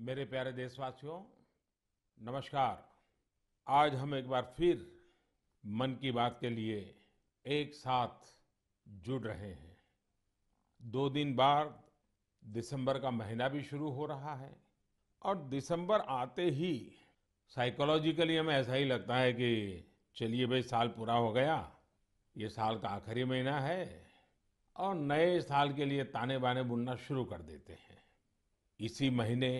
मेरे प्यारे देशवासियों, नमस्कार। आज हम एक बार फिर मन की बात के लिए एक साथ जुड़ रहे हैं। 2 दिन बाद दिसंबर का महीना भी शुरू हो रहा है और दिसंबर आते ही साइकोलॉजिकली हमें ऐसा ही लगता है कि चलिए भाई, साल पूरा हो गया। ये साल का आखिरी महीना है और नए साल के लिए ताने बाने बुनना शुरू कर देते हैं। इसी महीने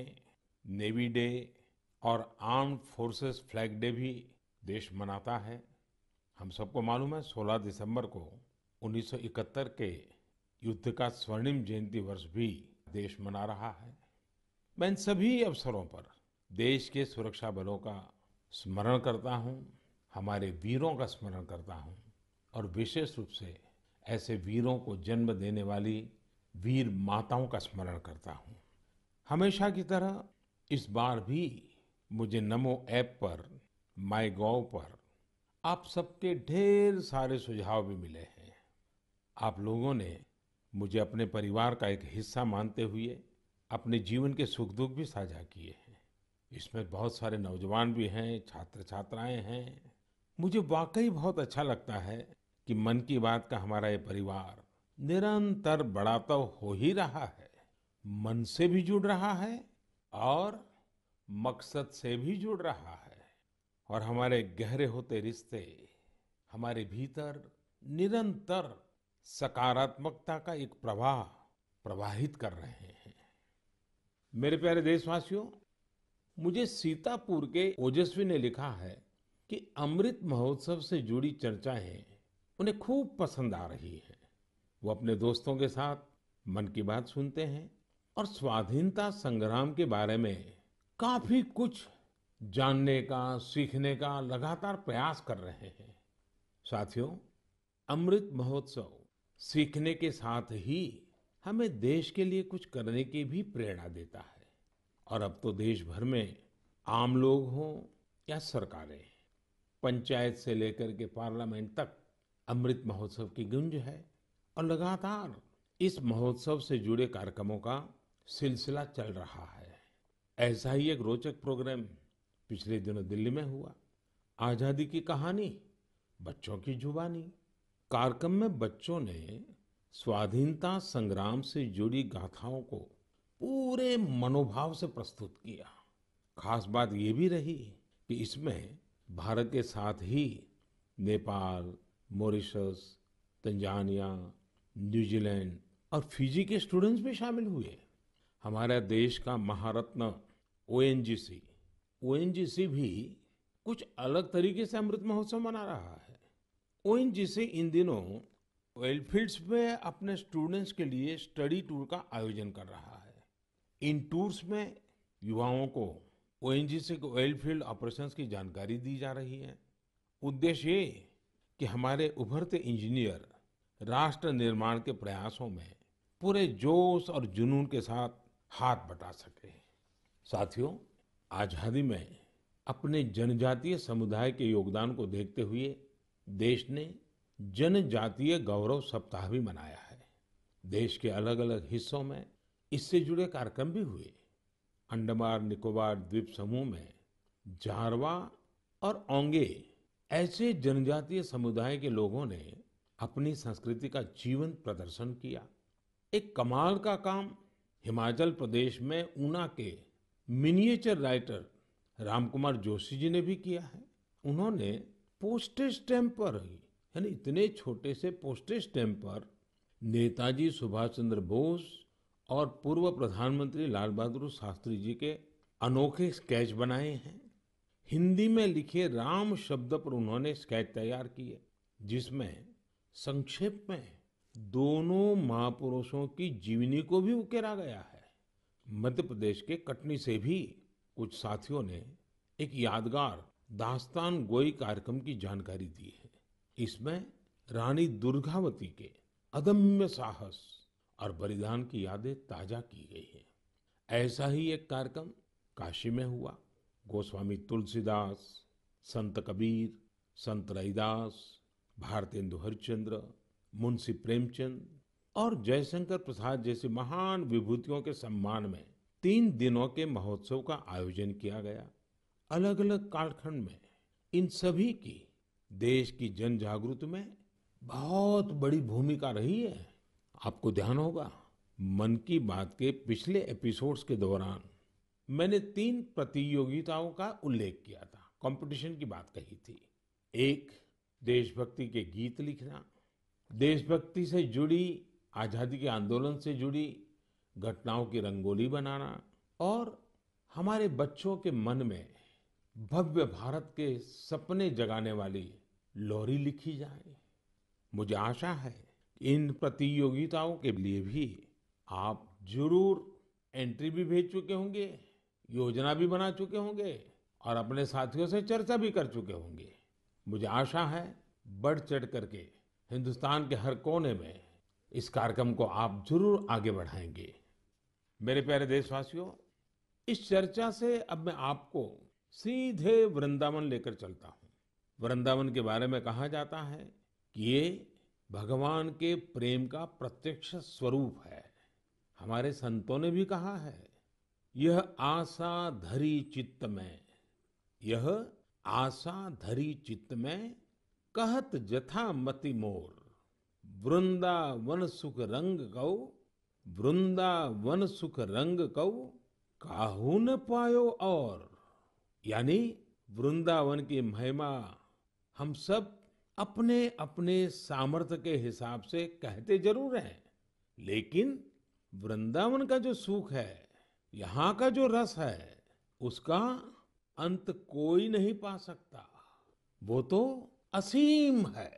नेवी डे और आर्म्ड फोर्सेस फ्लैग डे भी देश मनाता है। हम सबको मालूम है, 16 दिसंबर को 1971 के युद्ध का स्वर्णिम जयंती वर्ष भी देश मना रहा है। मैं इन सभी अवसरों पर देश के सुरक्षा बलों का स्मरण करता हूं, हमारे वीरों का स्मरण करता हूं और विशेष रूप से ऐसे वीरों को जन्म देने वाली वीर माताओं का स्मरण करता हूं। हमेशा की तरह इस बार भी मुझे नमो ऐप पर, माय गॉव पर आप सबके ढेर सारे सुझाव भी मिले हैं। आप लोगों ने मुझे अपने परिवार का एक हिस्सा मानते हुए अपने जीवन के सुख दुख भी साझा किए हैं। इसमें बहुत सारे नौजवान भी हैं, छात्र छात्राएं हैं। मुझे वाकई बहुत अच्छा लगता है कि मन की बात का हमारा ये परिवार निरंतर बड़ा तो हो ही रहा है, मन से भी जुड़ रहा है और मकसद से भी जुड़ रहा है। और हमारे गहरे होते रिश्ते हमारे भीतर निरंतर सकारात्मकता का एक प्रवाह प्रवाहित कर रहे हैं। मेरे प्यारे देशवासियों, मुझे सीतापुर के ओजस्वी ने लिखा है कि अमृत महोत्सव से जुड़ी चर्चाएं उन्हें खूब पसंद आ रही हैं। वो अपने दोस्तों के साथ मन की बात सुनते हैं और स्वाधीनता संग्राम के बारे में काफी कुछ जानने का, सीखने का लगातार प्रयास कर रहे हैं। साथियों, अमृत महोत्सव सीखने के साथ ही हमें देश के लिए कुछ करने की भी प्रेरणा देता है। और अब तो देश भर में आम लोग हों या सरकारें, पंचायत से लेकर के पार्लियामेंट तक अमृत महोत्सव की गूंज है और लगातार इस महोत्सव से जुड़े कार्यक्रमों का सिलसिला चल रहा है। ऐसा ही एक रोचक प्रोग्राम पिछले दिनों दिल्ली में हुआ। आजादी की कहानी बच्चों की जुबानी कार्यक्रम में बच्चों ने स्वाधीनता संग्राम से जुड़ी गाथाओं को पूरे मनोभाव से प्रस्तुत किया। खास बात ये भी रही कि इसमें भारत के साथ ही नेपाल, मॉरिशस, तंजानिया, न्यूजीलैंड और फिजी के स्टूडेंट्स भी शामिल हुए। हमारे देश का महारत्न ओएनजीसी ओएनजीसी भी कुछ अलग तरीके से अमृत महोत्सव मना रहा है। ओएनजीसी इन दिनों ऑयल फील्ड्स में अपने स्टूडेंट्स के लिए स्टडी टूर का आयोजन कर रहा है। इन टूर्स में युवाओं को ओएनजीसी के ऑयल फील्ड ऑपरेशंस की जानकारी दी जा रही है। उद्देश्य ये कि हमारे उभरते इंजीनियर राष्ट्र निर्माण के प्रयासों में पूरे जोश और जुनून के साथ हाथ बटा सके। साथियों, आजादी में अपने जनजातीय समुदाय के योगदान को देखते हुए देश ने जनजातीय गौरव सप्ताह भी मनाया है। देश के अलग अलग हिस्सों में इससे जुड़े कार्यक्रम भी हुए। अंडमान निकोबार द्वीप समूह में जारवा और ओंगे ऐसे जनजातीय समुदाय के लोगों ने अपनी संस्कृति का जीवंत प्रदर्शन किया। एक कमाल का काम हिमाचल प्रदेश में ऊना के मिनिएचर राइटर रामकुमार जोशी जी ने भी किया है। उन्होंने पोस्टेज स्टैम्प पर ही, यानी इतने छोटे से पोस्टेज स्टैम्प पर नेताजी सुभाष चंद्र बोस और पूर्व प्रधानमंत्री लाल बहादुर शास्त्री जी के अनोखे स्केच बनाए हैं। हिंदी में लिखे राम शब्द पर उन्होंने स्केच तैयार किए, जिसमें संक्षेप में दोनों महापुरुषों की जीवनी को भी उकेरा गया है। मध्य प्रदेश के कटनी से भी कुछ साथियों ने एक यादगार दास्तान गोई कार्यक्रम की जानकारी दी है। इसमें रानी दुर्गावती के अदम्य साहस और बलिदान की यादें ताजा की गई है। ऐसा ही एक कार्यक्रम काशी में हुआ। गोस्वामी तुलसीदास, संत कबीर, संत रैदास, भारतेंदु हरिश्चंद्र, मुंशी प्रेमचंद और जयशंकर प्रसाद जैसी महान विभूतियों के सम्मान में 3 दिनों के महोत्सव का आयोजन किया गया। अलग अलग कालखंड में इन सभी की देश की जन जागृति में बहुत बड़ी भूमिका रही है। आपको ध्यान होगा, मन की बात के पिछले एपिसोड्स के दौरान मैंने 3 प्रतियोगिताओं का उल्लेख किया था, कंपटीशन की बात कही थी। एक, देशभक्ति के गीत लिखना, देशभक्ति से जुड़ी, आजादी के आंदोलन से जुड़ी घटनाओं की रंगोली बनाना, और हमारे बच्चों के मन में भव्य भारत के सपने जगाने वाली लोरी लिखी जाए। मुझे आशा है कि इन प्रतियोगिताओं के लिए भी आप जरूर एंट्री भी भेज चुके होंगे, योजना भी बना चुके होंगे और अपने साथियों से चर्चा भी कर चुके होंगे। मुझे आशा है बढ़ चढ़ करके हिंदुस्तान के हर कोने में इस कार्यक्रम को आप जरूर आगे बढ़ाएंगे। मेरे प्यारे देशवासियों, इस चर्चा से अब मैं आपको सीधे वृंदावन लेकर चलता हूँ। वृंदावन के बारे में कहा जाता है कि ये भगवान के प्रेम का प्रत्यक्ष स्वरूप है। हमारे संतों ने भी कहा है, यह आशा धरी चित्त में, यह आशा धरी चित्त में, कहत जथा मति मोर, वृंदावन सुख रंग कौ, वृंदावन सुख रंग कौ, काहू न पायो और। यानी वृंदावन की महिमा हम सब अपने अपने सामर्थ्य के हिसाब से कहते जरूर हैं, लेकिन वृंदावन का जो सुख है, यहाँ का जो रस है, उसका अंत कोई नहीं पा सकता। वो तो असीम है।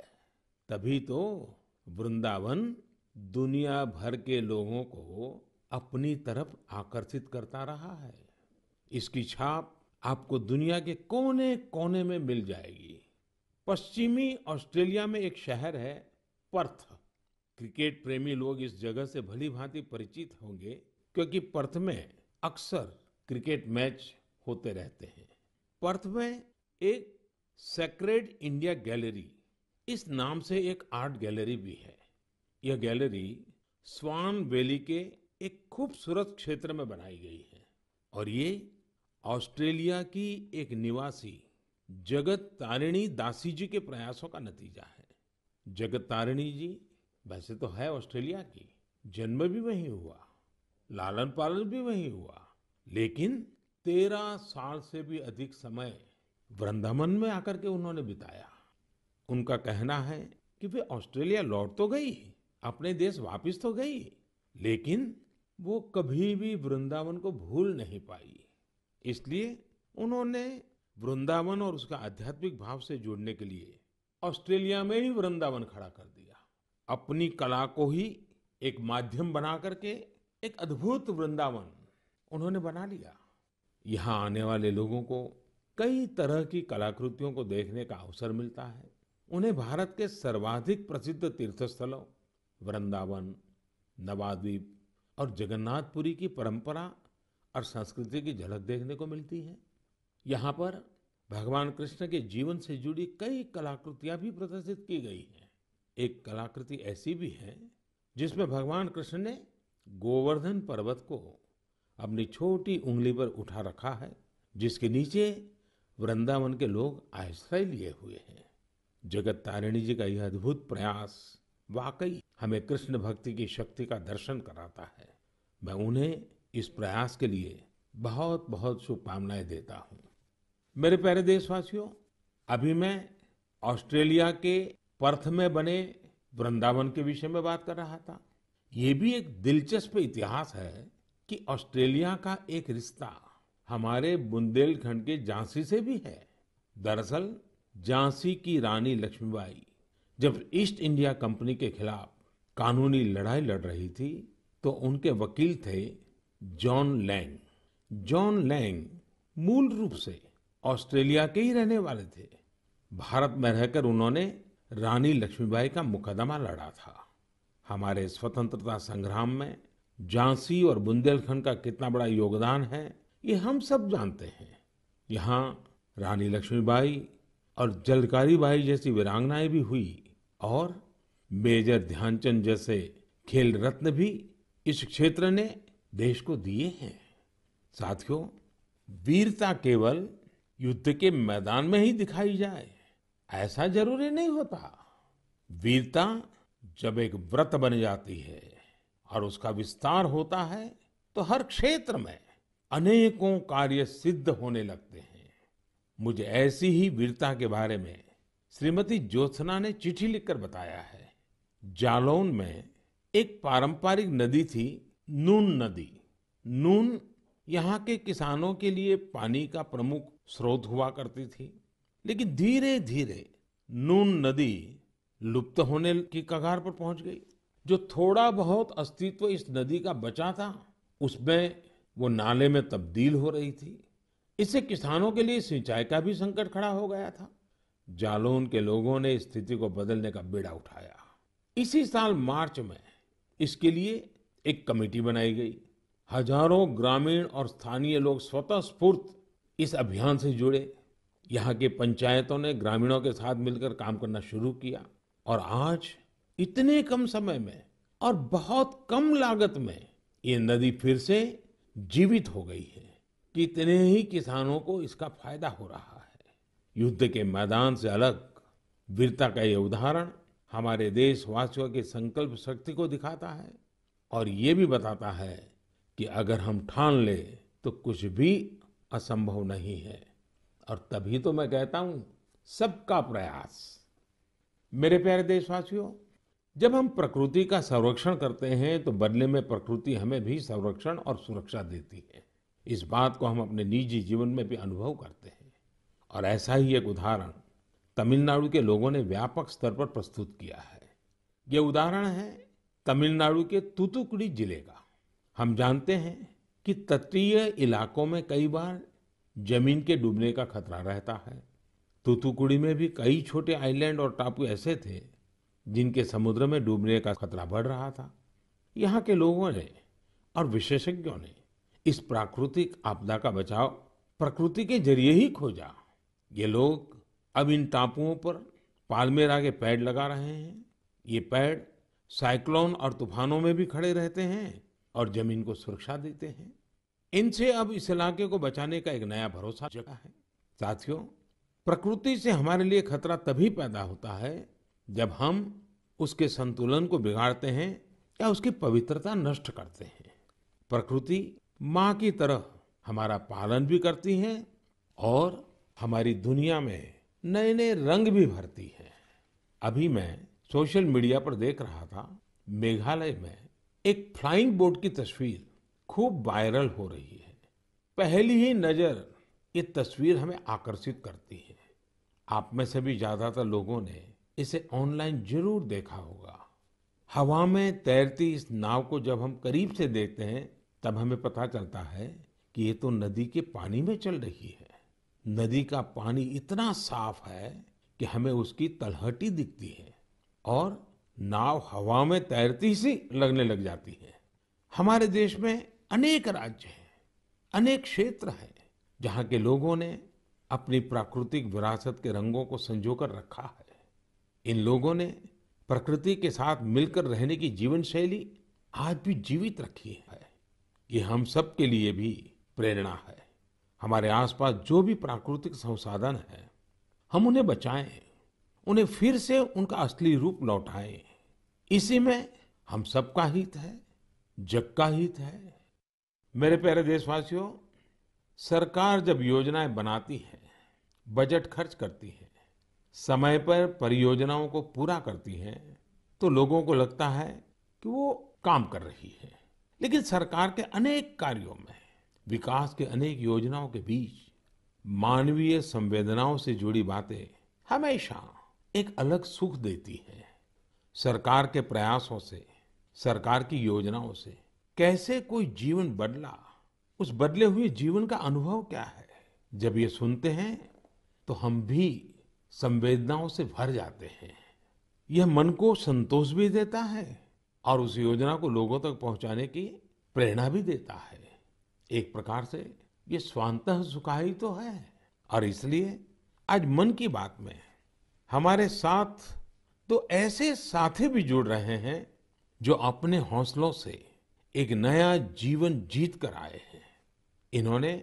तभी तो वृंदावन दुनिया भर के लोगों को अपनी तरफ आकर्षित करता रहा है। इसकी छाप आपको दुनिया के कोने कोने में मिल जाएगी। पश्चिमी ऑस्ट्रेलिया में एक शहर है पर्थ। क्रिकेट प्रेमी लोग इस जगह से भली भांति परिचित होंगे, क्योंकि पर्थ में अक्सर क्रिकेट मैच होते रहते हैं। पर्थ में एक सेक्रेड इंडिया गैलरी, इस नाम से एक आर्ट गैलरी भी है। यह गैलरी स्वान वैली के एक खूबसूरत क्षेत्र में बनाई गई है और ये ऑस्ट्रेलिया की एक निवासी जगत तारिणी दासी जी के प्रयासों का नतीजा है। जगत तारिणी जी वैसे तो है ऑस्ट्रेलिया की, जन्म भी वहीं हुआ, लालन पालन भी वहीं हुआ, लेकिन 13 साल से भी अधिक समय वृंदावन में आकर के उन्होंने बिताया। उनका कहना है कि वे ऑस्ट्रेलिया लौट तो गई, अपने देश वापस तो गई, लेकिन वो कभी भी वृंदावन को भूल नहीं पाई। इसलिए उन्होंने वृंदावन और उसका आध्यात्मिक भाव से जुड़ने के लिए ऑस्ट्रेलिया में ही वृंदावन खड़ा कर दिया। अपनी कला को ही एक माध्यम बना करके एक अद्भुत वृंदावन उन्होंने बना लिया। यहाँ आने वाले लोगों को कई तरह की कलाकृतियों को देखने का अवसर मिलता है। उन्हें भारत के सर्वाधिक प्रसिद्ध तीर्थस्थलों वृंदावन, नवाद्वीप और जगन्नाथपुरी की परंपरा और संस्कृति की झलक देखने को मिलती है। यहाँ पर भगवान कृष्ण के जीवन से जुड़ी कई कलाकृतियां भी प्रदर्शित की गई हैं। एक कलाकृति ऐसी भी है जिसमें भगवान कृष्ण ने गोवर्धन पर्वत को अपनी छोटी उंगली पर उठा रखा है, जिसके नीचे वृंदावन के लोग आश्रय लिए हुए हैं। जगत तारिणी जी का यह अद्भुत प्रयास वाकई हमें कृष्ण भक्ति की शक्ति का दर्शन कराता है। मैं उन्हें इस प्रयास के लिए बहुत बहुत शुभकामनाएं देता हूं। मेरे प्यारे देशवासियों, अभी मैं ऑस्ट्रेलिया के पर्थ में बने वृंदावन के विषय में बात कर रहा था। ये भी एक दिलचस्प इतिहास है कि ऑस्ट्रेलिया का एक रिश्ता हमारे बुंदेलखंड के झांसी से भी है। दरअसल झांसी की रानी लक्ष्मीबाई जब ईस्ट इंडिया कंपनी के खिलाफ कानूनी लड़ाई लड़ रही थी, तो उनके वकील थे जॉन लैंग। जॉन लैंग मूल रूप से ऑस्ट्रेलिया के ही रहने वाले थे। भारत में रहकर उन्होंने रानी लक्ष्मीबाई का मुकदमा लड़ा था। हमारे स्वतंत्रता संग्राम में झांसी और बुंदेलखंड का कितना बड़ा योगदान है, ये हम सब जानते हैं। यहाँ रानी लक्ष्मीबाई और झलकारी बाई जैसी वीरांगनाएं भी हुई और मेजर ध्यानचंद जैसे खेल रत्न भी इस क्षेत्र ने देश को दिए हैं। साथियों, वीरता केवल युद्ध के मैदान में ही दिखाई जाए, ऐसा जरूरी नहीं होता। वीरता जब एक व्रत बन जाती है और उसका विस्तार होता है, तो हर क्षेत्र में अनेकों कार्य सिद्ध होने लगते हैं। मुझे ऐसी ही वीरता के बारे में श्रीमती ज्योत्सना ने चिट्ठी लिखकर बताया है। जालौन में एक पारंपरिक नदी थी, नून नदी। नून यहाँ के किसानों के लिए पानी का प्रमुख स्रोत हुआ करती थी, लेकिन धीरे धीरे नून नदी लुप्त होने की कगार पर पहुंच गई। जो थोड़ा बहुत अस्तित्व इस नदी का बचा था, उसमें वो नाले में तब्दील हो रही थी। इससे किसानों के लिए सिंचाई का भी संकट खड़ा हो गया था। जालौन के लोगों ने इस स्थिति को बदलने का बीड़ा उठाया। इसी साल मार्च में इसके लिए एक कमेटी बनाई गई। हजारों ग्रामीण और स्थानीय लोग स्वतः स्फूर्त इस अभियान से जुड़े। यहाँ की पंचायतों ने ग्रामीणों के साथ मिलकर काम करना शुरू किया और आज इतने कम समय में और बहुत कम लागत में ये नदी फिर से जीवित हो गई है। कितने ही किसानों को इसका फायदा हो रहा है। युद्ध के मैदान से अलग वीरता का ये उदाहरण हमारे देशवासियों की संकल्प शक्ति को दिखाता है और ये भी बताता है कि अगर हम ठान ले तो कुछ भी असंभव नहीं है। और तभी तो मैं कहता हूं, सबका प्रयास। मेरे प्यारे देशवासियों, जब हम प्रकृति का संरक्षण करते हैं तो बदले में प्रकृति हमें भी संरक्षण और सुरक्षा देती है। इस बात को हम अपने निजी जीवन में भी अनुभव करते हैं और ऐसा ही एक उदाहरण तमिलनाडु के लोगों ने व्यापक स्तर पर प्रस्तुत किया है। ये उदाहरण है तमिलनाडु के तूतुकुड़ी जिले का। हम जानते हैं कि तटीय इलाकों में कई बार जमीन के डूबने का खतरा रहता है। तूतुकुड़ी में भी कई छोटे आइलैंड और टापू ऐसे थे जिनके समुद्र में डूबने का खतरा बढ़ रहा था। यहाँ के लोगों ने और विशेषज्ञों ने इस प्राकृतिक आपदा का बचाव प्रकृति के जरिए ही खोजा। ये लोग अब इन टापुओं पर पाल्मेरा के पेड़ लगा रहे हैं। ये पेड़ साइक्लोन और तूफानों में भी खड़े रहते हैं और जमीन को सुरक्षा देते हैं। इनसे अब इस इलाके को बचाने का एक नया भरोसा जगा है। साथियों, प्रकृति से हमारे लिए खतरा तभी पैदा होता है जब हम उसके संतुलन को बिगाड़ते हैं या उसकी पवित्रता नष्ट करते हैं। प्रकृति माँ की तरह हमारा पालन भी करती है और हमारी दुनिया में नए नए रंग भी भरती है। अभी मैं सोशल मीडिया पर देख रहा था, मेघालय में एक फ्लाइंग बोट की तस्वीर खूब वायरल हो रही है। पहली ही नजर ये तस्वीर हमें आकर्षित करती है। आप में से भी ज्यादातर लोगों ने इसे ऑनलाइन जरूर देखा होगा। हवा में तैरती इस नाव को जब हम करीब से देखते हैं तब हमें पता चलता है कि ये तो नदी के पानी में चल रही है। नदी का पानी इतना साफ है कि हमें उसकी तलहटी दिखती है और नाव हवा में तैरती सी लगने लग जाती है। हमारे देश में अनेक राज्य हैं, अनेक क्षेत्र हैं जहाँ के लोगों ने अपनी प्राकृतिक विरासत के रंगों को संजोकर रखा है। इन लोगों ने प्रकृति के साथ मिलकर रहने की जीवन शैली आज भी जीवित रखी है। ये हम सब के लिए भी प्रेरणा है। हमारे आसपास जो भी प्राकृतिक संसाधन है, हम उन्हें बचाएं, उन्हें फिर से उनका असली रूप लौटाएं। इसी में हम सबका हित है, जग का हित है। मेरे प्यारे देशवासियों, सरकार जब योजनाएं बनाती है, बजट खर्च करती है, समय पर परियोजनाओं को पूरा करती है, तो लोगों को लगता है कि वो काम कर रही है। लेकिन सरकार के अनेक कार्यों में, विकास के अनेक योजनाओं के बीच मानवीय संवेदनाओं से जुड़ी बातें हमेशा एक अलग सुख देती है। सरकार के प्रयासों से, सरकार की योजनाओं से कैसे कोई जीवन बदला, उस बदले हुए जीवन का अनुभव क्या है, जब ये सुनते हैं तो हम भी संवेदनाओं से भर जाते हैं। यह मन को संतोष भी देता है और उस योजना को लोगों तक पहुंचाने की प्रेरणा भी देता है। एक प्रकार से ये स्वांतः सुखाई तो है। और इसलिए आज मन की बात में हमारे साथ तो ऐसे साथी भी जुड़ रहे हैं जो अपने हौसलों से एक नया जीवन जीत कर आए हैं। इन्होंने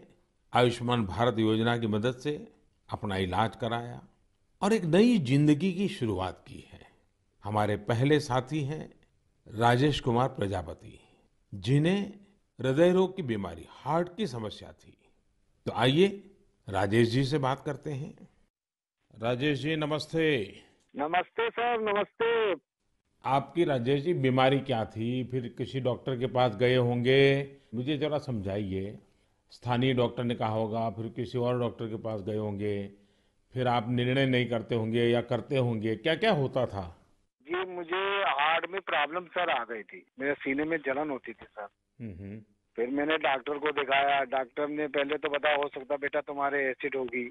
आयुष्मान भारत योजना की मदद से अपना इलाज कराया और एक नई जिंदगी की शुरुआत की है। हमारे पहले साथी हैं राजेश कुमार प्रजापति, जिन्हें हृदय रोग की बीमारी, हार्ट की समस्या थी। तो आइए राजेश जी से बात करते हैं। राजेश जी नमस्ते। नमस्ते सर, नमस्ते। आपकी राजेश जी बीमारी क्या थी? फिर किसी डॉक्टर के पास गए होंगे, मुझे जरा समझाइए। स्थानीय डॉक्टर ने कहा होगा, फिर किसी और डॉक्टर के पास गए होंगे, फिर आप निर्णय नहीं करते होंगे या करते होंगे, क्या क्या होता था? जी, मुझे हार्ट में प्रॉब्लम सर आ गई थी। मेरे सीने में जलन होती थी सर। हम्म। फिर मैंने डॉक्टर को दिखाया। डॉक्टर ने पहले तो बताया हो सकता बेटा तुम्हारे एसिड होगी।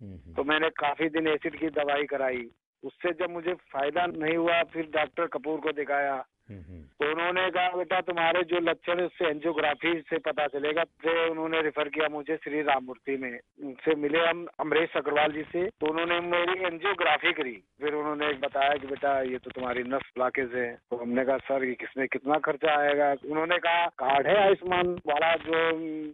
हम्म। तो मैंने काफी दिन एसिड की दवाई कराई। उससे जब मुझे फायदा नहीं हुआ, फिर डॉक्टर कपूर को दिखाया। हम्म। तो उन्होंने कहा बेटा तुम्हारे जो लक्षण है उससे एंजियोग्राफी से पता चलेगा। फिर उन्होंने रेफर किया मुझे श्री राममूर्ति में। उनसे मिले हम अमरीश अग्रवाल जी से, तो उन्होंने मेरी एंजियोग्राफी करी। फिर उन्होंने बताया कि बेटा ये तो तुम्हारी नस ब्लॉकेज है। तो हमने कहा सर ये किसमें कितना खर्चा आएगा? उन्होंने कहा कार्ड है आयुष्मान वाला जो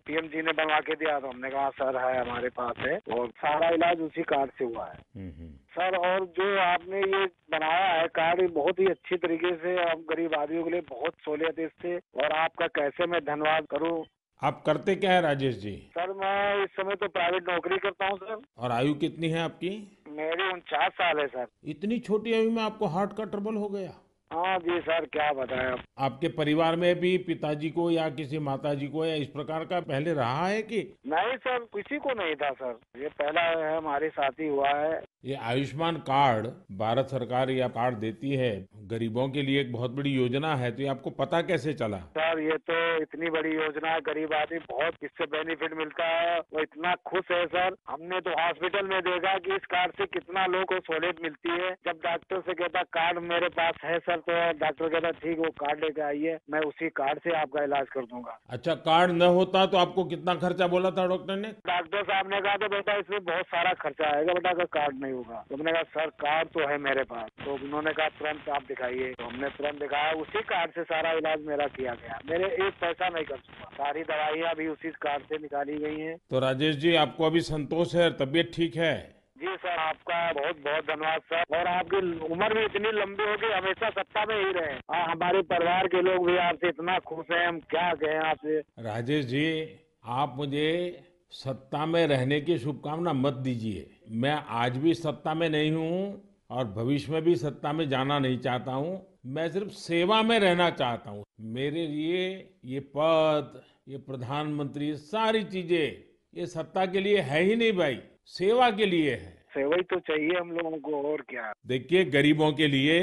पीएम जी ने बनवा के दिया। तो हमने कहा सर है हमारे पास है, और सारा इलाज उसी कार्ड से हुआ है सर। और जो आपने ये बनाया है कार्ड, ये बहुत ही अच्छी तरीके से आप गरीब आदमियों के लिए बहुत सहूलियत है इससे। और आपका कैसे मैं धन्यवाद करूं। आप करते क्या है राजेश जी? सर मैं इस समय तो प्राइवेट नौकरी करता हूं सर। और आयु कितनी है आपकी? मेरी 49 साल है सर। इतनी छोटी आयु में आपको हार्ट का ट्रबल हो गया? हाँ जी सर, क्या बताएं अब। आपके परिवार में भी पिताजी को या किसी माताजी को या इस प्रकार का पहले रहा है कि? नहीं सर, किसी को नहीं था सर। ये पहला है हमारे साथ ही हुआ है। ये आयुष्मान कार्ड भारत सरकार या कार्ड देती है गरीबों के लिए, एक बहुत बड़ी योजना है, तो ये आपको पता कैसे चला? सर ये तो इतनी बड़ी योजना है, गरीब आदमी बहुत इससे बेनिफिट मिलता है। वो इतना खुश है सर। हमने तो हॉस्पिटल में देखा कि इस कार्ड से कितना लोगों को सहूलियत मिलती है। जब डॉक्टर से कहता कार्ड मेरे पास है सर, तो डॉक्टर कहता ठीक वो कार्ड लेके आइए, मैं उसी कार्ड से आपका इलाज कर दूंगा। अच्छा, कार्ड न होता तो आपको कितना खर्चा बोला था डॉक्टर ने? डॉक्टर साहब ने कहा तो बेटा इसमें बहुत सारा खर्चा आएगा बेटा, अगर कार्ड नहीं होगा। तो मैंने कहा सर कार्ड तो है मेरे पास। तो उन्होंने कहा तुरंत आप दिखाइए। तो हमने तुरंत दिखाया, उसी कार्ड से सारा इलाज मेरा किया गया। मेरे एक पैसा नहीं खर्च हुआ। सारी दवाइयाँ भी उसी कार्ड से निकाली गई हैं। तो राजेश जी आपको अभी संतोष है, तबीयत ठीक है? जी सर, आपका बहुत बहुत धन्यवाद सर। और आपकी उम्र भी इतनी लंबी हो कि हमेशा सत्ता में ही रहे। हमारे परिवार के लोग भी आपसे इतना खुश हैं, हम क्या कहें आपसे। राजेश जी, आप मुझे सत्ता में रहने की शुभकामना मत दीजिए। मैं आज भी सत्ता में नहीं हूँ और भविष्य में भी सत्ता में जाना नहीं चाहता हूँ। मैं सिर्फ सेवा में रहना चाहता हूँ। मेरे लिए ये पद, ये प्रधानमंत्री, सारी चीजें ये सत्ता के लिए है ही नहीं भाई, सेवा के लिए है। सेवा ही तो चाहिए हम लोगों को, और क्या। देखिए, गरीबों के लिए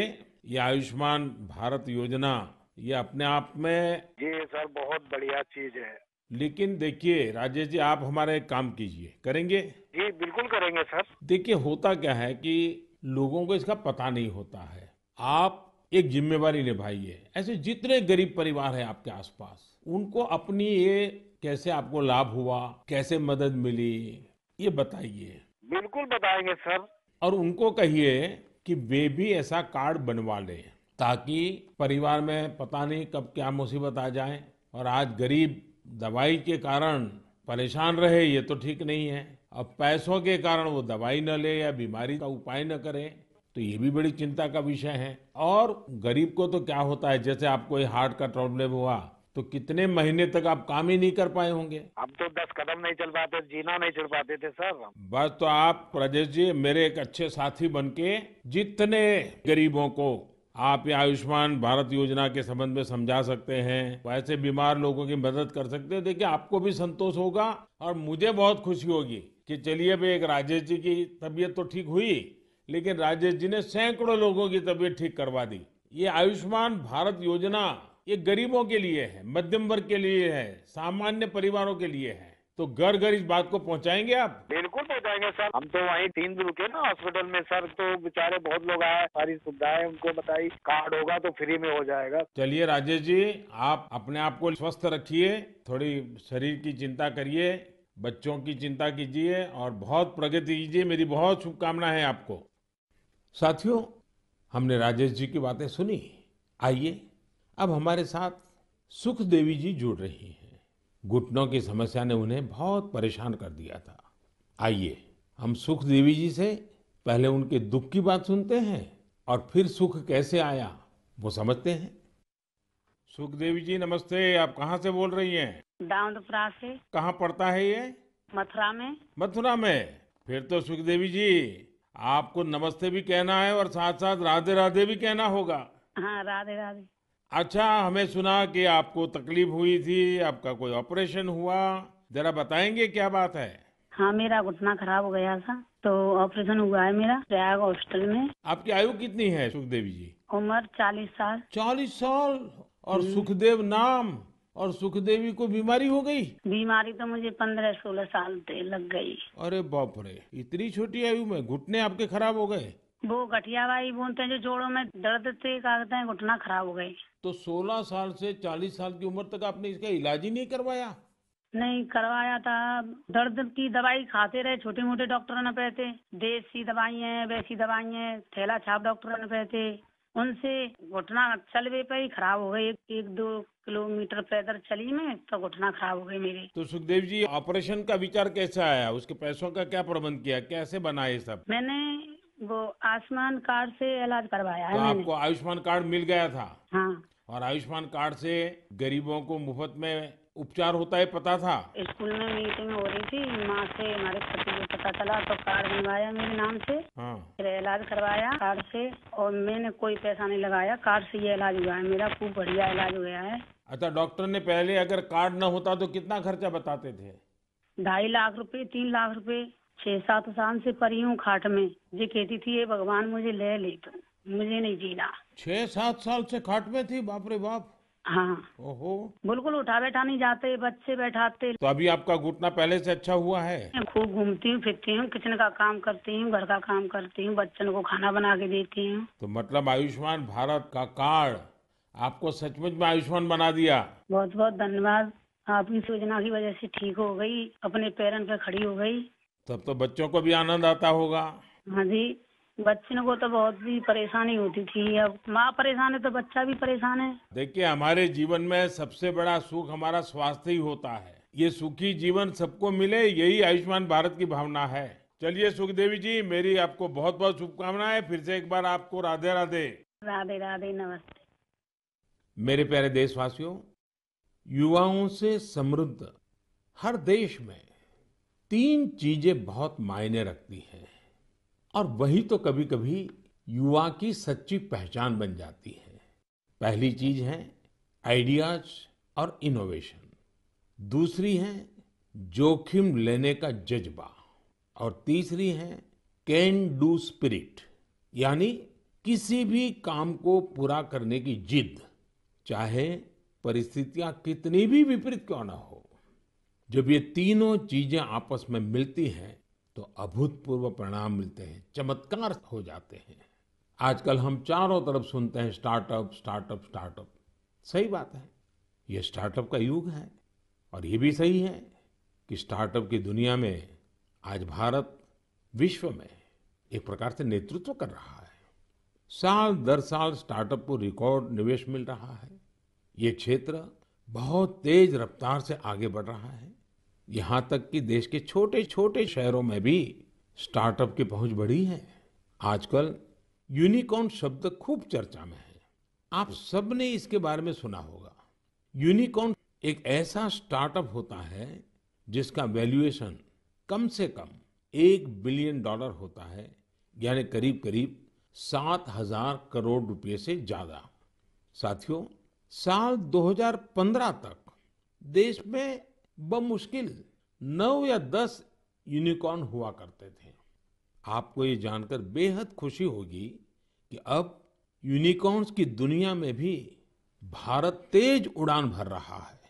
ये आयुष्मान भारत योजना ये अपने आप में। जी सर, बहुत बढ़िया चीज है। लेकिन देखिए राजेश जी, आप हमारा एक काम कीजिए, करेंगे? जी बिल्कुल करेंगे सर। देखिए, होता क्या है कि लोगों को इसका पता नहीं होता है। आप एक जिम्मेवारी निभाइए, ऐसे जितने गरीब परिवार हैं आपके आसपास, उनको अपनी ये कैसे आपको लाभ हुआ, कैसे मदद मिली, ये बताइए। बिल्कुल बताएंगे सर। और उनको कहिए कि वे भी ऐसा कार्ड बनवा लें, ताकि परिवार में पता नहीं कब क्या मुसीबत आ जाए। और आज गरीब दवाई के कारण परेशान रहे, ये तो ठीक नहीं है। अब पैसों के कारण वो दवाई न ले या बीमारी का उपाय न करे, तो ये भी बड़ी चिंता का विषय है। और गरीब को तो क्या होता है, जैसे आपको ये हार्ट का प्रॉब्लम हुआ, तो कितने महीने तक आप काम ही नहीं कर पाए होंगे। हम तो 10 कदम नहीं चल पाते, जीना नहीं चल पाते थे सर। बस, तो आप राजेश जी मेरे एक अच्छे साथी बनके जितने गरीबों को आप ये आयुष्मान भारत योजना के संबंध में समझा सकते हैं, वैसे बीमार लोगों की मदद कर सकते हैं, देखिए आपको भी संतोष होगा और मुझे बहुत खुशी होगी कि चलिए भाई, एक राजेश जी की तबीयत तो ठीक हुई, लेकिन राजेश जी ने सैकड़ों लोगों की तबीयत ठीक करवा दी। ये आयुष्मान भारत योजना ये गरीबों के लिए है, मध्यम वर्ग के लिए है, सामान्य परिवारों के लिए है। तो घर घर इस बात को पहुंचाएंगे आप? बिल्कुल पहुंचाएंगे सर। हम तो वहीं 3 दिन रुके ना हॉस्पिटल में सर, तो बेचारे बहुत लोग आए, सारी सुविधाएं उनको बताई। कार्ड होगा तो फ्री में हो जाएगा। चलिए राजेश जी, आप अपने आप को स्वस्थ रखिए, थोड़ी शरीर की चिंता करिए, बच्चों की चिंता कीजिए और बहुत प्रगति कीजिए। मेरी बहुत शुभकामनाएं हैं आपको। साथियों, हमने राजेश जी की बातें सुनी। आइए अब हमारे साथ सुख देवी जी जुड़ रही हैं। घुटनों की समस्या ने उन्हें बहुत परेशान कर दिया था। आइए हम सुख देवी जी से पहले उनके दुख की बात सुनते हैं और फिर सुख कैसे आया वो समझते हैं। सुखदेवी जी नमस्ते, आप कहाँ से बोल रही हैं? दाऊदपुरा से। कहाँ पड़ता है ये? मथुरा में। मथुरा में। फिर तो सुखदेवी जी आपको नमस्ते भी कहना है और साथ साथ राधे राधे भी कहना होगा। हाँ, राधे राधे। अच्छा, हमें सुना कि आपको तकलीफ हुई थी, आपका कोई ऑपरेशन हुआ, जरा बताएंगे क्या बात है? हाँ, मेरा घुटना खराब हो गया था तो ऑपरेशन हुआ है मेरा प्रयाग हॉस्पिटल में। आपकी आयु कितनी है सुखदेवी जी? उम्र 40 साल। 40 साल और सुखदेव नाम और सुखदेवी को बीमारी हो गई? बीमारी तो मुझे 15-16 साल से लग गई। अरे बाप रे, इतनी छोटी आयु में घुटने आपके खराब हो गए? वो गठियावाई बोलते हैं जो जोड़ों में दर्द थे, कहते हैं घुटना खराब हो गई। तो 16 साल से 40 साल की उम्र तक आपने इसका इलाज ही नहीं करवाया? नहीं करवाया था। दर्द की दवाई खाते रहे, छोटे मोटे डॉक्टरों ने कहते देसी दवाई है, वैसी दवाई है, थैला छाप डॉक्टरों ने कहते, उनसे घुटना चलवे पे ही खराब हो गई। 1-2 किलोमीटर पैदल चली मैं तो घुटना खराब हो गई मेरी। तो सुखदेव जी ऑपरेशन का विचार कैसे आया? उसके पैसों का क्या प्रबंध किया, कैसे बना ये सब? मैंने वो आयुष्मान कार्ड से इलाज करवाया तो है मैंने। आपको आयुष्मान कार्ड मिल गया था? हाँ। और आयुष्मान कार्ड से गरीबों को मुफ्त में उपचार होता है, पता था? स्कूल में मीटिंग हो रही थी, माँ से हमारे पति को पता चला तो कार्ड बनवाया मेरे नाम से। हाँ। फिर इलाज करवाया कार्ड से और मैंने कोई पैसा नहीं लगाया। कार्ड से ये इलाज हुआ है मेरा, खूब बढ़िया इलाज हुआ है। अच्छा, डॉक्टर ने पहले अगर कार्ड न होता तो कितना खर्चा बताते थे? 2.5 लाख रुपए, 3 लाख रुपए। 6-7 साल से पड़ी हूँ खाट में। ये कहती थी ये भगवान मुझे ले तो मुझे नहीं जीना। 6-7 साल से खाट में थी? बाप रे बाप। हाँ। ओहो। बिल्कुल उठा बैठा नहीं जाते, बच्चे बैठाते। तो अभी आपका घुटना पहले से अच्छा हुआ है? मैं खूब घूमती हूँ, फिरती हूँ, किचन का काम करती हूँ, घर का काम करती हूँ, बच्चों को खाना बना के देती हूँ। तो मतलब आयुष्मान भारत का कार्ड आपको सचमुच में आयुष्मान बना दिया। बहुत बहुत धन्यवाद। आपकी योजना की वजह से ठीक हो गई, अपने पैरों पे खड़ी हो गई। तब तो बच्चों को भी आनंद आता होगा। हाँ जी, बच्चों को तो बहुत ही परेशानी होती थी। अब माँ परेशान है तो बच्चा भी परेशान है। देखिए, हमारे जीवन में सबसे बड़ा सुख हमारा स्वास्थ्य ही होता है। ये सुखी जीवन सबको मिले, यही आयुष्मान भारत की भावना है। चलिए सुखदेवी जी, मेरी आपको बहुत बहुत शुभकामनाएं। फिर से एक बार आपको राधे राधे। राधे राधे, नमस्ते। मेरे प्यारे देशवासियों, युवाओं से समृद्ध हर देश में 3 चीजें बहुत मायने रखती हैं और वही तो कभी कभी युवा की सच्ची पहचान बन जाती है। पहली चीज है आइडियाज और इनोवेशन, दूसरी है जोखिम लेने का जज्बा और तीसरी है कैन डू स्पिरिट, यानी किसी भी काम को पूरा करने की जिद, चाहे परिस्थितियां कितनी भी विपरीत क्यों ना हो। जब ये तीनों चीजें आपस में मिलती हैं तो अभूतपूर्व परिणाम मिलते हैं, चमत्कार हो जाते हैं। आजकल हम चारों तरफ सुनते हैं स्टार्टअप स्टार्टअप स्टार्टअप। सही बात है, ये स्टार्टअप का युग है और ये भी सही है कि स्टार्टअप की दुनिया में आज भारत विश्व में एक प्रकार से नेतृत्व कर रहा है। साल दर साल स्टार्टअप को रिकॉर्ड निवेश मिल रहा है। ये क्षेत्र बहुत तेज रफ्तार से आगे बढ़ रहा है। यहाँ तक कि देश के छोटे छोटे शहरों में भी स्टार्टअप की पहुंच बढ़ी है। आजकल यूनिकॉर्न शब्द खूब चर्चा में है। आप सबने इसके बारे में सुना होगा। यूनिकॉर्न एक ऐसा स्टार्टअप होता है जिसका वैल्यूएशन कम से कम $1 बिलियन होता है, यानी करीब करीब 7,000 करोड़ रुपए से ज्यादा। साथियों, साल 2015 तक देश में बमुश्किल 9 या 10 यूनिकॉर्न हुआ करते थे। आपको ये जानकर बेहद खुशी होगी कि अब यूनिकॉर्न्स की दुनिया में भी भारत तेज उड़ान भर रहा है।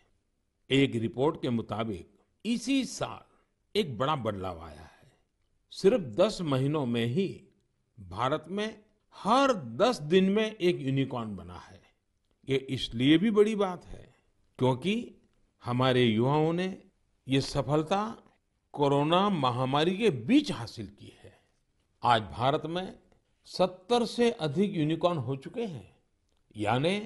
एक रिपोर्ट के मुताबिक इसी साल एक बड़ा बदलाव आया है। सिर्फ 10 महीनों में ही भारत में हर 10 दिन में एक यूनिकॉर्न बना है। ये इसलिए भी बड़ी बात है क्योंकि हमारे युवाओं ने ये सफलता कोरोना महामारी के बीच हासिल की है। आज भारत में 70 से अधिक यूनिकॉर्न हो चुके हैं, यानी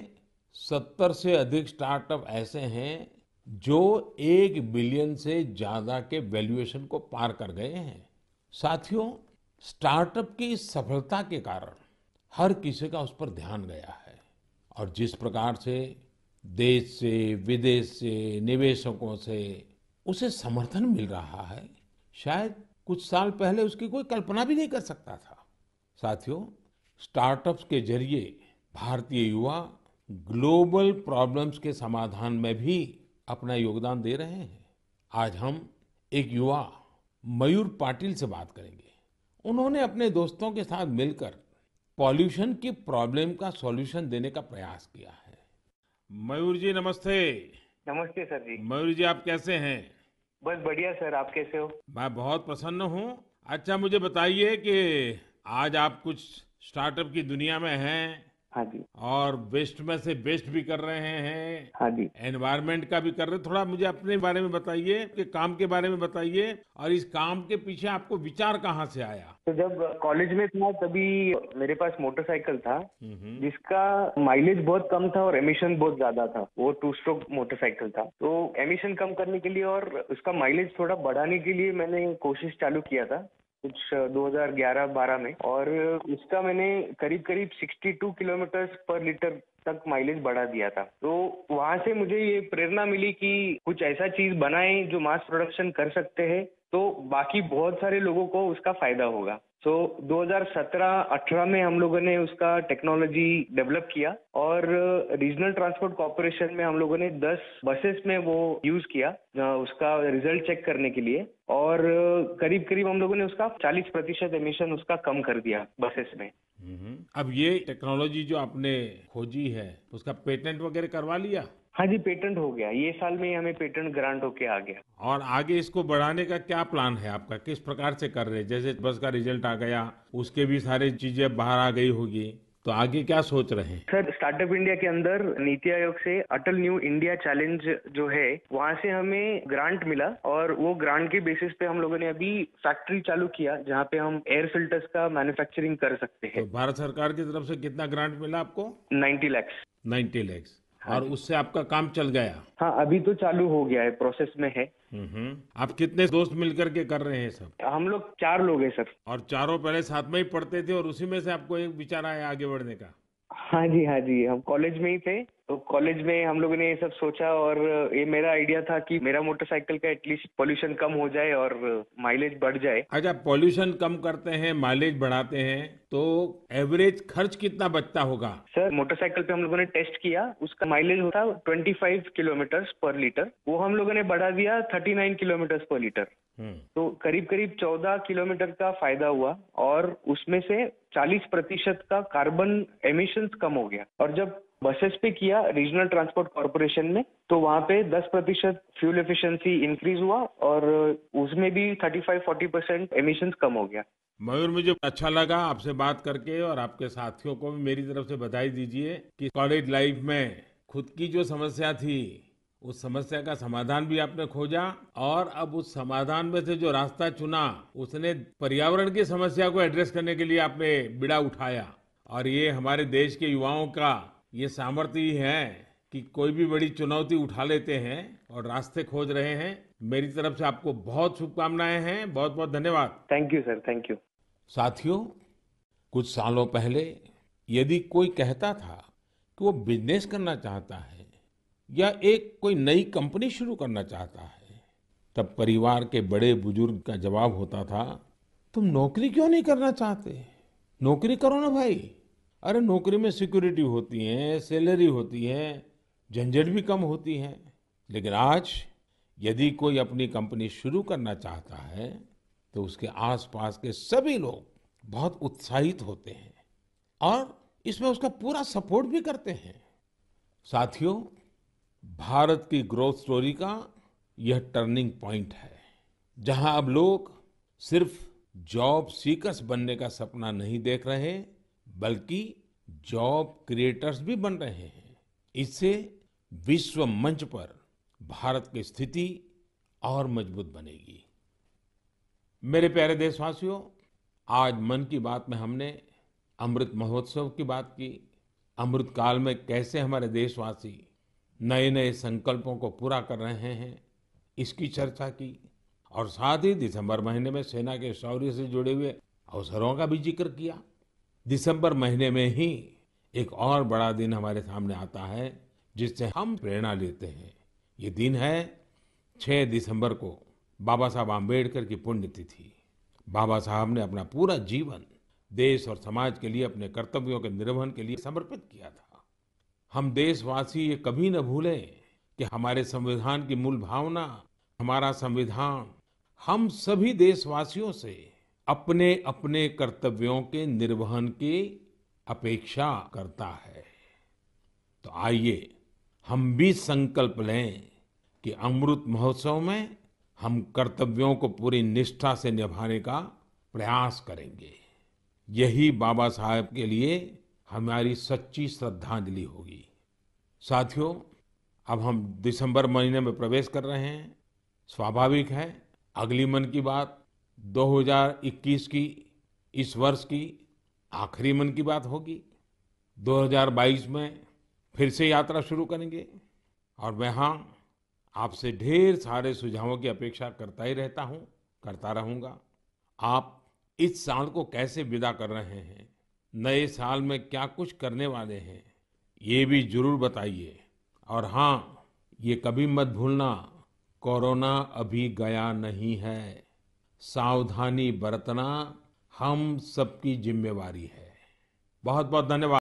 70 से अधिक स्टार्टअप ऐसे हैं जो 1 बिलियन से ज्यादा के वैल्यूएशन को पार कर गए हैं। साथियों, स्टार्टअप की इस सफलता के कारण हर किसी का उस पर ध्यान गया है और जिस प्रकार से देश से, विदेश से, निवेशकों से उसे समर्थन मिल रहा है, शायद कुछ साल पहले उसकी कोई कल्पना भी नहीं कर सकता था। साथियों, स्टार्टअप्स के जरिए भारतीय युवा ग्लोबल प्रॉब्लम्स के समाधान में भी अपना योगदान दे रहे हैं। आज हम एक युवा मयूर पाटिल से बात करेंगे। उन्होंने अपने दोस्तों के साथ मिलकर पॉल्यूशन की प्रॉब्लम का सॉल्यूशन देने का प्रयास किया है। मयूर जी नमस्ते। नमस्ते सर जी। मयूर जी, आप कैसे हैं? बस बढ़िया सर, आप कैसे हो? मैं बहुत प्रसन्न हूँ। अच्छा, मुझे बताइए कि आज आप कुछ स्टार्टअप की दुनिया में हैं। हाँ जी। और वेस्ट में से बेस्ट भी कर रहे हैं। हाँ जी। एनवायरनमेंट का भी कर रहे हैं। थोड़ा मुझे अपने बारे में बताइए, कि काम के बारे में बताइए और इस काम के पीछे आपको विचार कहाँ से आया? तो जब कॉलेज में था तभी मेरे पास मोटरसाइकिल था जिसका माइलेज बहुत कम था और एमिशन बहुत ज्यादा था। वो 2 स्ट्रोक मोटरसाइकिल था। तो एमिशन कम करने के लिए और उसका माइलेज थोड़ा बढ़ाने के लिए मैंने कोशिश चालू किया था कुछ 2011-12 में, और उसका मैंने करीब करीब 62 किलोमीटर पर लीटर तक माइलेज बढ़ा दिया था। तो वहां से मुझे ये प्रेरणा मिली कि कुछ ऐसा चीज बनाएं जो मास प्रोडक्शन कर सकते हैं, तो बाकी बहुत सारे लोगों को उसका फायदा होगा। तो 2017-18 में हम लोगों ने उसका टेक्नोलॉजी डेवलप किया और रीजनल ट्रांसपोर्ट कॉर्पोरेशन में हम लोगों ने 10 बसेस में वो यूज किया उसका रिजल्ट चेक करने के लिए, और करीब करीब हम लोगों ने उसका 40% एमिशन उसका कम कर दिया बसेस में। अब ये टेक्नोलॉजी जो आपने खोजी है, उसका पेटेंट वगैरह करवा लिया? हाँ जी, पेटेंट हो गया। ये साल में ही हमें पेटेंट ग्रांट होके आ गया। और आगे इसको बढ़ाने का क्या प्लान है आपका? किस प्रकार से कर रहे हैं? जैसे बस का रिजल्ट आ गया, उसके भी सारी चीजें बाहर आ गई होगी, तो आगे क्या सोच रहे हैं? सर, स्टार्टअप इंडिया के अंदर नीति आयोग से अटल न्यू इंडिया चैलेंज जो है, वहाँ से हमें ग्रांट मिला और वो ग्रांट के बेसिस पे हम लोगों ने अभी फैक्ट्री चालू किया जहाँ पे हम एयर फिल्टर्स का मैन्युफैक्चरिंग कर सकते हैं। तो भारत सरकार की तरफ से कितना ग्रांट मिला आपको? 90 लाख। 90 लाख। और उससे आपका काम चल गया? हाँ, अभी तो चालू हो गया है, प्रोसेस में है। आप कितने दोस्त मिलकर के कर रहे हैं सब? हम लोग 4 लोग हैं सर। और चारों पहले साथ में ही पढ़ते थे और उसी में से आपको एक विचार आया आगे बढ़ने का? हाँ जी, हाँ जी, हम कॉलेज में ही थे, तो कॉलेज में हम लोगों ने ये सब सोचा और ये मेरा आइडिया था कि मेरा मोटरसाइकिल का एटलीस्ट पोल्यूशन कम हो जाए और माइलेज बढ़ जाए। अच्छा, पोल्यूशन कम करते हैं, माइलेज बढ़ाते हैं, तो एवरेज खर्च कितना बचता होगा? सर, मोटरसाइकिल पे हम लोगों ने टेस्ट किया, उसका माइलेज होता 25 किलोमीटर पर लीटर, वो हम लोगों ने बढ़ा दिया 39 किलोमीटर पर लीटर। तो करीब करीब 14 किलोमीटर का फायदा हुआ और उसमें से 40% का कार्बन एमिशंस कम हो गया। और जब बसेस पे किया रीजनल ट्रांसपोर्ट कॉर्पोरेशन में, तो वहाँ पे 10% फ्यूल एफिशिएंसी इंक्रीज हुआ और उसमें भी 35-40% एमिशंस कम हो गया। मयूर, मुझे अच्छा लगा आपसे बात करके और आपके साथियों को भी मेरी तरफ से बधाई दीजिए कि कॉलेज लाइफ में खुद की जो समस्या थी, उस समस्या का समाधान भी आपने खोजा और अब उस समाधान में से जो रास्ता चुना, उसने पर्यावरण की समस्या को एड्रेस करने के लिए आपने बीड़ा उठाया। और ये हमारे देश के युवाओं का ये सामर्थ्य ही है कि कोई भी बड़ी चुनौती उठा लेते हैं और रास्ते खोज रहे हैं। मेरी तरफ से आपको बहुत शुभकामनाएं हैं। बहुत बहुत धन्यवाद। Thank you sir, thank you. साथियों, कुछ सालों पहले यदि कोई कहता था कि वो बिजनेस करना चाहता है या एक कोई नई कंपनी शुरू करना चाहता है, तब परिवार के बड़े बुजुर्ग का जवाब होता था, तुम नौकरी क्यों नहीं करना चाहते? नौकरी करो ना भाई। अरे नौकरी में सिक्योरिटी होती है, सैलरी होती है, झंझट भी कम होती है। लेकिन आज यदि कोई अपनी कंपनी शुरू करना चाहता है तो उसके आसपास के सभी लोग बहुत उत्साहित होते हैं और इसमें उसका पूरा सपोर्ट भी करते हैं। साथियों, भारत की ग्रोथ स्टोरी का यह टर्निंग पॉइंट है, जहां अब लोग सिर्फ जॉब सीकर्स बनने का सपना नहीं देख रहे, बल्कि जॉब क्रिएटर्स भी बन रहे हैं। इससे विश्व मंच पर भारत की स्थिति और मजबूत बनेगी। मेरे प्यारे देशवासियों, आज मन की बात में हमने अमृत महोत्सव की बात की। अमृत काल में कैसे हमारे देशवासी नए नए संकल्पों को पूरा कर रहे हैं, इसकी चर्चा की। और साथ ही दिसंबर महीने में सेना के शौर्य से जुड़े हुए अवसरों का भी जिक्र किया। दिसंबर महीने में ही एक और बड़ा दिन हमारे सामने आता है जिससे हम प्रेरणा लेते हैं। ये दिन है 6 दिसंबर को बाबा साहब आम्बेडकर की पुण्यतिथि। बाबा साहब ने अपना पूरा जीवन देश और समाज के लिए, अपने कर्तव्यों के निर्वहन के लिए समर्पित किया था। हम देशवासी ये कभी न भूलें कि हमारे संविधान की मूल भावना, हमारा संविधान हम सभी देशवासियों से अपने अपने कर्तव्यों के निर्वहन की अपेक्षा करता है। तो आइए हम भी संकल्प लें कि अमृत महोत्सव में हम कर्तव्यों को पूरी निष्ठा से निभाने का प्रयास करेंगे। यही बाबा साहब के लिए हमारी सच्ची श्रद्धांजलि होगी। साथियों, अब हम दिसंबर महीने में प्रवेश कर रहे हैं। स्वाभाविक है, अगली मन की बात 2021 की, इस वर्ष की आखिरी मन की बात होगी। 2022 में फिर से यात्रा शुरू करेंगे और मैं हाँ, आपसे ढेर सारे सुझावों की अपेक्षा करता ही रहता हूँ, करता रहूंगा। आप इस साल को कैसे विदा कर रहे हैं, नए साल में क्या कुछ करने वाले हैं, ये भी जरूर बताइए। और हाँ, ये कभी मत भूलना, कोरोना अभी गया नहीं है। सावधानी बरतना हम सबकी जिम्मेवारी है। बहुत बहुत धन्यवाद।